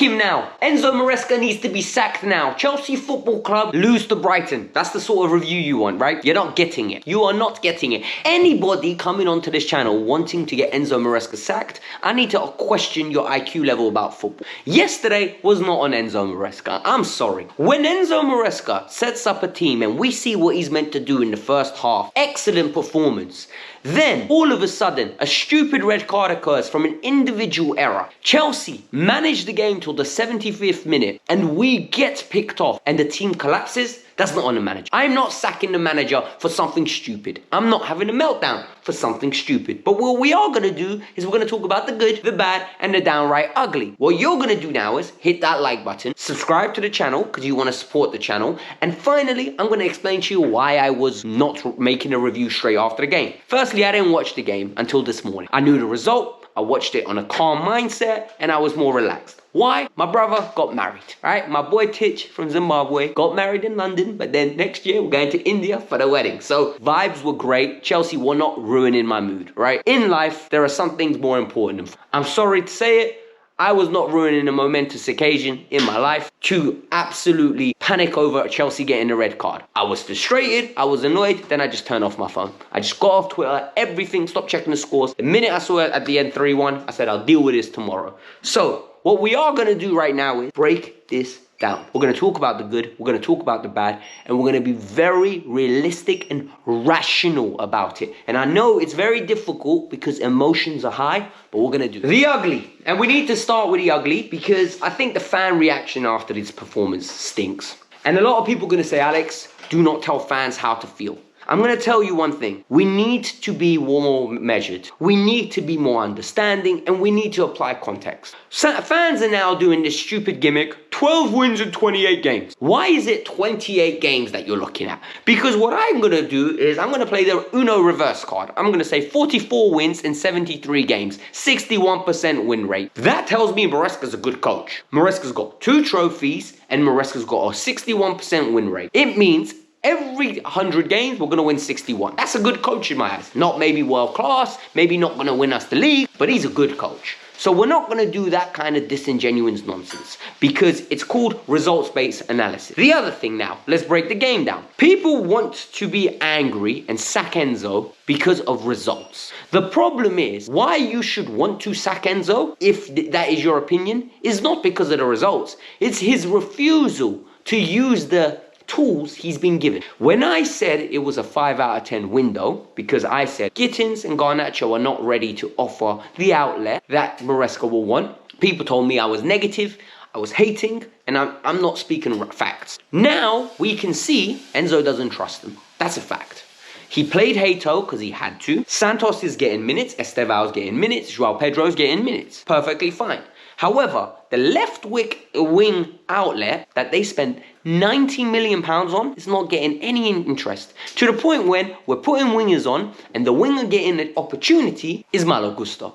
him now. Enzo Maresca needs to be sacked now. Chelsea Football Club lose to Brighton. That's the sort of review you want, right? You're not getting it. You are not getting it. Anybody coming onto this channel wanting to get Enzo Maresca sacked, I need to question your IQ level about football. Yesterday was not on Enzo Maresca. I'm sorry. When Enzo Maresca sets up a team and we see what he's meant to do in the first half, excellent performance. Then, all of a sudden, a stupid red card occurs from an individual error. Chelsea manage the game till the 75th minute and we get picked off and the team collapses. That's not on the manager. I'm not sacking the manager for something stupid. I'm not having a meltdown for something stupid. But what we are going to do is we're going to talk about the good, the bad, and the downright ugly. What you're going to do now is hit that like button, subscribe to the channel because you want to support the channel, and finally, I'm going to explain to you why I was not making a review straight after the game. Firstly, I didn't watch the game until this morning. I knew the result, I watched it on a calm mindset, and I was more relaxed. Why? My brother got married, right? My boy Titch from Zimbabwe got married in London, but then next year we're going to India for the wedding. So vibes were great. Chelsea were not ruining my mood, right? In life, there are some things more important. I'm sorry to say it, I was not ruining a momentous occasion in my life to absolutely panic over Chelsea getting a red card. I was frustrated, I was annoyed, then I just turned off my phone. I just got off Twitter, everything, stopped checking the scores. The minute I saw it at the end 3-1, I said, I'll deal with this tomorrow. So, what we are going to do right now is break this down. We're going to talk about the good, we're going to talk about the bad, and we're going to be very realistic and rational about it. And I know it's very difficult because emotions are high, but we're going to do the ugly. And we need to start with the ugly because I think the fan reaction after this performance stinks. And a lot of people are going to say, Alex, do not tell fans how to feel. I'm going to tell you one thing. We need to be more measured. We need to be more understanding and we need to apply context. So fans are now doing this stupid gimmick, 12 wins in 28 games. Why is it 28 games that you're looking at? Because what I'm going to do is I'm going to play the Uno reverse card. I'm going to say 44 wins in 73 games, 61% win rate. That tells me Maresca's a good coach. Maresca's got 2 trophies and Maresca's got a 61% win rate. It means every 100 games, we're going to win 61. That's a good coach in my eyes. Not maybe world class, maybe not going to win us the league, but he's a good coach. So we're not going to do that kind of disingenuous nonsense because it's called results-based analysis. The other thing now, let's break the game down. People want to be angry and sack Enzo because of results. The problem is why you should want to sack Enzo, if that is your opinion, is not because of the results. It's his refusal to use the tools he's been given. When I said it was a 5 out of 10 window, because I said Gittins and Garnacho are not ready to offer the outlet that Maresca will want, people told me I was negative, I was hating, and I'm not speaking facts. Now we can see Enzo doesn't trust them. That's a fact. He played Hato because he had to. Santos is getting minutes, Estevao's getting minutes, Joao Pedro's getting minutes. Perfectly fine. However, the left wing outlet that they spent £90 million on is not getting any interest. To the point when we're putting wingers on and the winger getting an opportunity is Malo Gusto.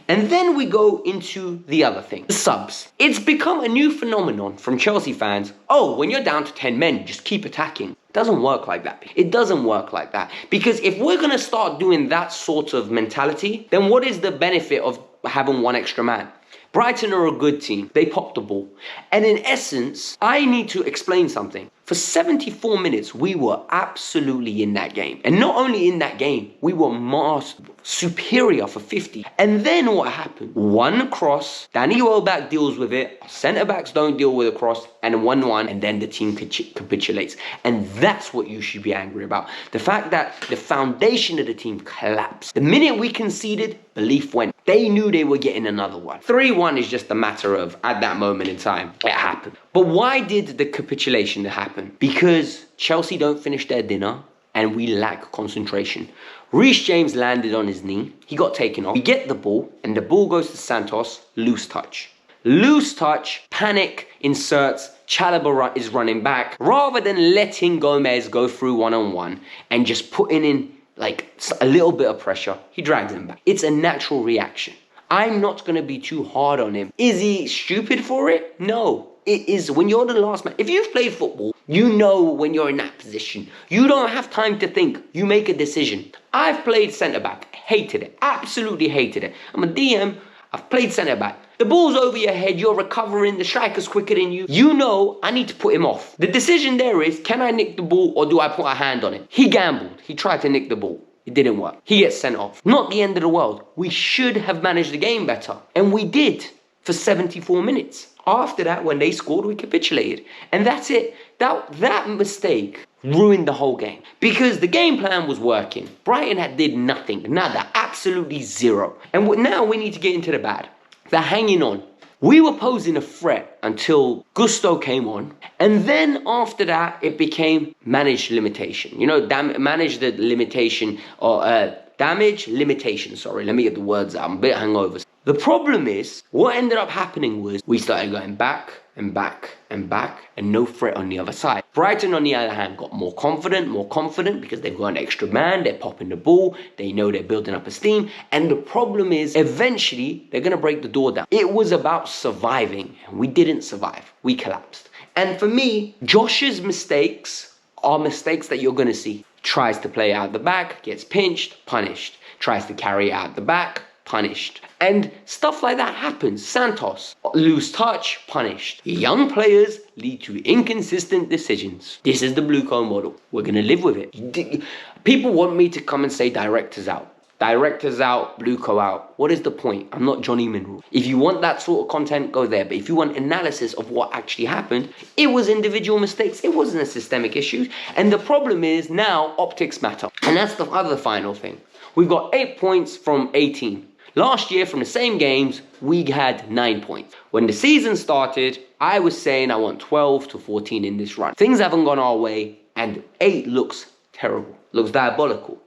And then we go into the other thing, the subs. It's become a new phenomenon from Chelsea fans. Oh, when you're down to 10 men, just keep attacking. It doesn't work like that. It doesn't work like that. Because if we're going to start doing that sort of mentality, then what is the benefit of having one extra man? Brighton are a good team. They popped the ball. And in essence, I need to explain something. For 74 minutes, we were absolutely in that game. And not only in that game, we were superior for 50. And then what happened? One cross, Danny Welbeck deals with it, centre-backs don't deal with a cross, and 1-1, and then the team capitulates. And that's what you should be angry about. The fact that the foundation of the team collapsed. The minute we conceded, belief went. They knew they were getting another one. 3-1 is just a matter of, at that moment in time, it happened. But why did the capitulation happen? Because Chelsea don't finish their dinner and we lack concentration. Reece James landed on his knee. He got taken off. We get the ball and the ball goes to Santos. Loose touch. Loose touch. Panic inserts. Chalobah is running back. Rather than letting Gomez go through one-on-one and just putting in like a little bit of pressure, he drags him back. It's a natural reaction. I'm not going to be too hard on him. Is he stupid for it? No. It is when you're the last man. If you've played football, you know when you're in that position. You don't have time to think. You make a decision. I've played centre-back. Hated it. Absolutely hated it. I'm a DM. I've played centre-back. The ball's over your head, you're recovering, the striker's quicker than you. You know, I need to put him off. The decision there is, can I nick the ball or do I put a hand on him? He gambled. He tried to nick the ball. It didn't work. He gets sent off. Not the end of the world. We should have managed the game better. And we did for 74 minutes. After that, when they scored, we capitulated. And that's it. That mistake ruined the whole game. Because the game plan was working. Brighton did nothing. Nada. Absolutely zero. And now we need to get into the bad. The hanging on. We were posing a threat until Gusto came on. And then after that, it became managed limitation. You know, manage the limitation or damage limitation. Sorry, let me get the words out. I'm a bit hungover. The problem is, what ended up happening was we started going back and back and back and no threat on the other side. Brighton, on the other hand, got more confident because they've got an extra man, they're popping the ball, they know they're building up a steam. And the problem is, eventually, they're going to break the door down. It was about surviving. We didn't survive. We collapsed. And for me, Josh's mistakes are mistakes that you're going to see. Tries to play out the back, gets pinched, punished. Tries to carry out the back, punished. And stuff like that happens. Santos, lose touch, punished. Young players lead to inconsistent decisions. This is the blue cone model. We're going to live with it. People want me to come and say directors out. Directors out, blue co out. What is the point? I'm not Johnny Mineral. If you want that sort of content, go there. But if you want analysis of what actually happened, it was individual mistakes. It wasn't a systemic issue. And the problem is now optics matter. And that's the other final thing. We've got 8 points from 18. Last year, from the same games, we had 9 points. When the season started, I was saying I want 12 to 14 in this run. Things haven't gone our way, and 8 looks terrible, looks diabolical.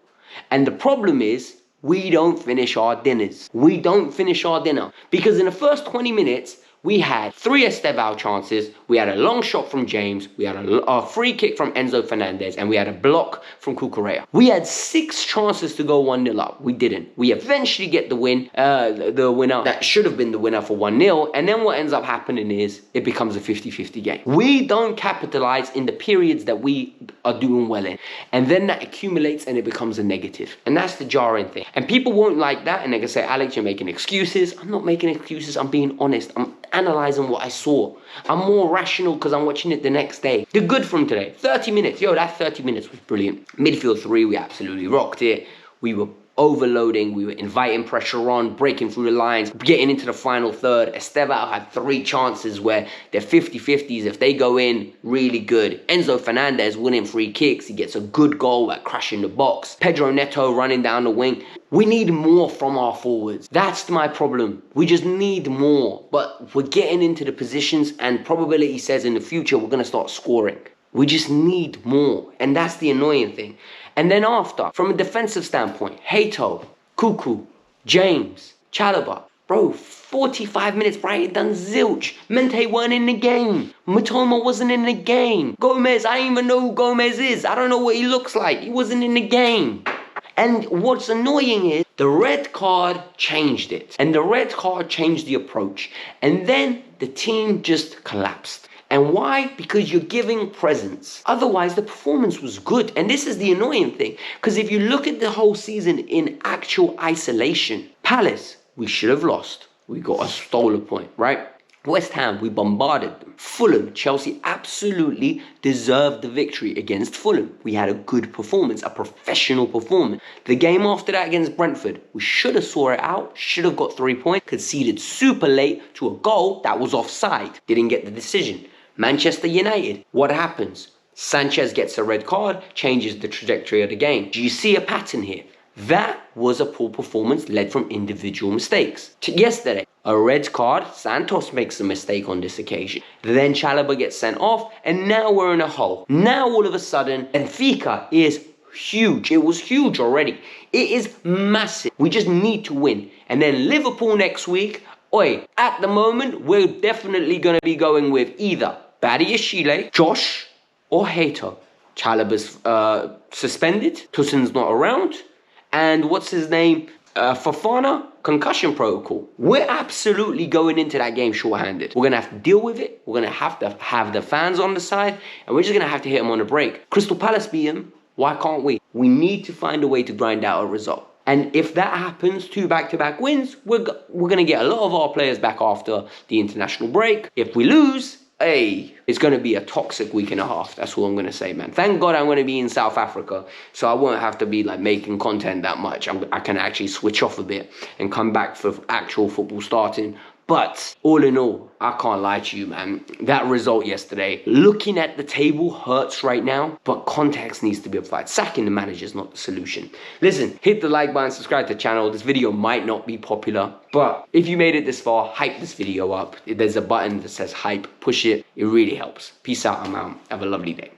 And the problem is, we don't finish our dinners. We don't finish our dinner. Because in the first 20 minutes, we had 3 Estevao chances, we had a long shot from James, we had a free kick from Enzo Fernandez, and we had a block from Cucurella. We had 6 chances to go 1-0 up. We didn't. We eventually get the win, the winner that should have been the winner for 1-0, and then what ends up happening is it becomes a 50-50 game. We don't capitalize in the periods that we are doing well in, and then that accumulates and it becomes a negative. And that's the jarring thing. And people won't like that, and they can say, Alex, you're making excuses. I'm not making excuses, I'm being honest. I'm analyzing what I saw. I'm more rational because I'm watching it the next day. The good from today, 30 minutes. Yo, that 30 minutes was brilliant. Midfield 3, we absolutely rocked it. We were overloading, we were inviting pressure on, breaking through the lines, getting into the final third. Estevao had 3 chances where they're 50-50s. If they go in, really good. Enzo Fernandez winning free kicks. He gets a good goal at crashing the box. Pedro Neto running down the wing. We need more from our forwards. That's my problem. We just need more. But we're getting into the positions and probability says in the future we're going to start scoring. We just need more. And that's the annoying thing. And then after, from a defensive standpoint, Hato, Cuckoo, James, Chalobah. Bro, 45 minutes, Brighton done zilch. Mente weren't in the game. Matoma wasn't in the game. Gomez, I don't even know who Gomez is. I don't know what he looks like. He wasn't in the game. And what's annoying is the red card changed it. And the red card changed the approach. And then the team just collapsed. And why? Because you're giving presents. Otherwise, the performance was good. And this is the annoying thing. Because if you look at the whole season in actual isolation, Palace, we should have lost. We got a stolen point, right? West Ham, we bombarded them. Fulham, Chelsea absolutely deserved the victory against Fulham. We had a good performance, a professional performance. The game after that against Brentford, we should have saw it out, should have got 3 points, conceded super late to a goal that was offside. Didn't get the decision. Manchester United, what happens? Sanchez gets a red card, changes the trajectory of the game. Do you see a pattern here? That was a poor performance led from individual mistakes. Yesterday, a red card, Santos makes a mistake on this occasion. Then Chalobah gets sent off, and now we're in a hole. Now all of a sudden, Benfica is huge. It was huge already. It is massive. We just need to win. And then Liverpool next week, at the moment, we're definitely going to be going with either Badiashile, Josh, or Hato. Chalobah's suspended. Toussaint's not around. And what's his name? Fofana, concussion protocol. We're absolutely going into that game short-handed. We're going to have to deal with it. We're going to have the fans on the side. And we're just going to have to hit them on the break. Crystal Palace beat them. Why can't we? We need to find a way to grind out a result. And if that happens, 2 back-to-back wins, we're going to get a lot of our players back after the international break. If we lose, hey, it's going to be a toxic week and a half. That's all I'm going to say, man. Thank God I'm going to be in South Africa, so I won't have to be like making content that much. I can actually switch off a bit and come back for actual football starting. But all in all, I can't lie to you, man. That result yesterday, looking at the table hurts right now, but context needs to be applied. Sacking the manager is not the solution. Listen, hit the like button, subscribe to the channel. This video might not be popular, but if you made it this far, hype this video up. There's a button that says hype. Push it. It really helps. Peace out. I'm out. Have a lovely day.